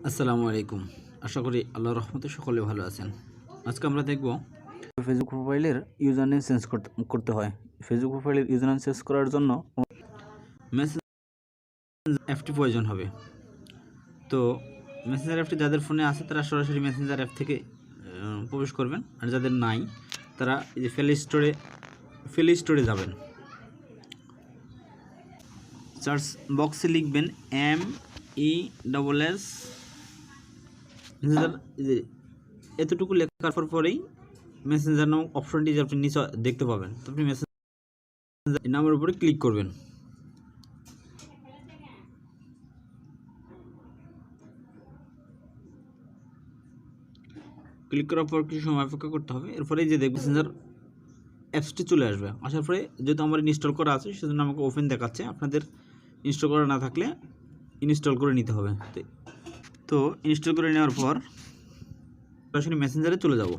আসসালামু আলাইকুম। আশা করি আল্লাহর রহমতে সকলে ভালো আছেন। আজকে আমরা দেখব ফেসবুক প্রোফাইলের ইউজার নেম চেঞ্জ করতে হয়। ফেসবুক প্রোফাইলের ইউজার নেম চেঞ্জ করার জন্য মেসেঞ্জার অ্যাপটি প্রয়োজন হবে। তো মেসেঞ্জার অ্যাপটি যাদের ফোনে আছে তারা সরাসরি মেসেঞ্জার অ্যাপ থেকে প্রবেশ করবেন, আর যাদের নাই তারা এই যে প্লে স্টোরে যাবেন। সার্চ বক্সে লিখবেন MESS মেসেঞ্জার। এতটুকু লেখার পরেই মেসেঞ্জার নামক অপশনটি যে আপনি নিচে দেখতে পাবেন, তো আপনি মেসেঞ্জার নামের উপরে ক্লিক করবেন। ক্লিক করার পর কিছু সময় অপেক্ষা করতে হবে। এরপরে যে দেখবেন মেসেঞ্জার অ্যাপসটি চলে আসবে। আসার পরে যেহেতু আমার ইনস্টল করা আছে সেজন্য আমাকে ওপেন দেখাচ্ছে। আপনাদের ইনস্টল করা না থাকলে ইনস্টল করে নিতে হবে। তো ইনস্টল করে নেওয়ার পর সরাসরি মেসেঞ্জারে চলে যাব।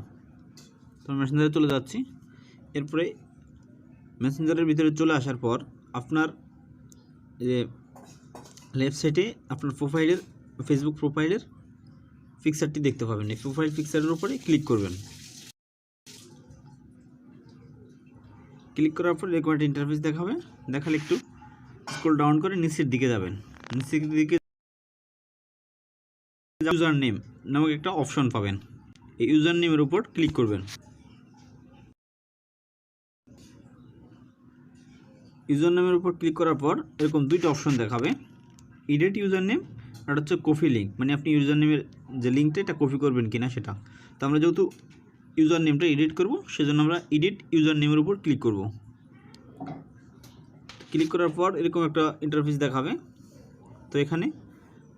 তো মেসেঞ্জারে চলে যাচ্ছি। এরপরে মেসেঞ্জারের ভিতরে চলে আসার পর আপনার যে লেফট সাইডে আপনার ফেসবুক প্রোফাইলের পিকচারটি দেখতে পাবেন। এই প্রোফাইল পিকচারের উপরে ক্লিক করবেন। ক্লিক করার পর এরকম একটা ইন্টারফেস দেখাবে। দেখালে একটু স্ক্রল ডাউন করে নিচের দিকে যাবেন। নিচের দিকে ইউজার নেম নামক একটা অপশন পাবেন। এই ইউজার নেমের উপর ক্লিক করবেন। ইউজার নেমের উপর ক্লিক করার পর এরকম দুইটা অপশন দেখাবে, এডিট ইউজার নেম আর হচ্ছে কপি লিঙ্ক, মানে আপনি ইউজার নেমের যে লিঙ্কটা এটা কপি করবেন কিনা সেটা। তো আমরা যেহেতু ইউজার নেমটা এডিট করব সেজন্য আমরা এডিট ইউজার নেমের উপর ক্লিক করব। ক্লিক করার পর এরকম একটা ইন্টারফেস দেখাবে। তো এখানে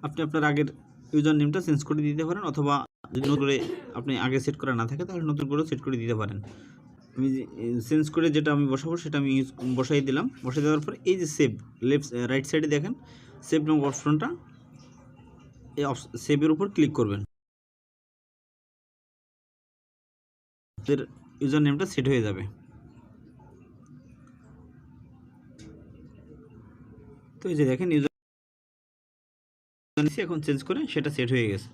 আপনি আপনার আগের ইউজার নেমটা চেঞ্জ করে দিতে পারেন, অথবা যদি নতুন করে আপনি আগে সেট করা না থাকে তাহলে নতুন করে সেট করে দিতে পারেন। আমি চেঞ্জ করে যেটা আমি বসাবো সেটা আমি বসাই দিলাম। বসাই দেওয়ার পর এই যে সেভ রাইট সাইডে দেখেন সেভ নামক অপশনটা, এই সেভের উপর ক্লিক করবেন। ইউজার নেমটা সেট হয়ে যাবে। তো এই যে দেখেন ইউজার এখন চেঞ্জ করে সেটা সেট হয়ে গেছে।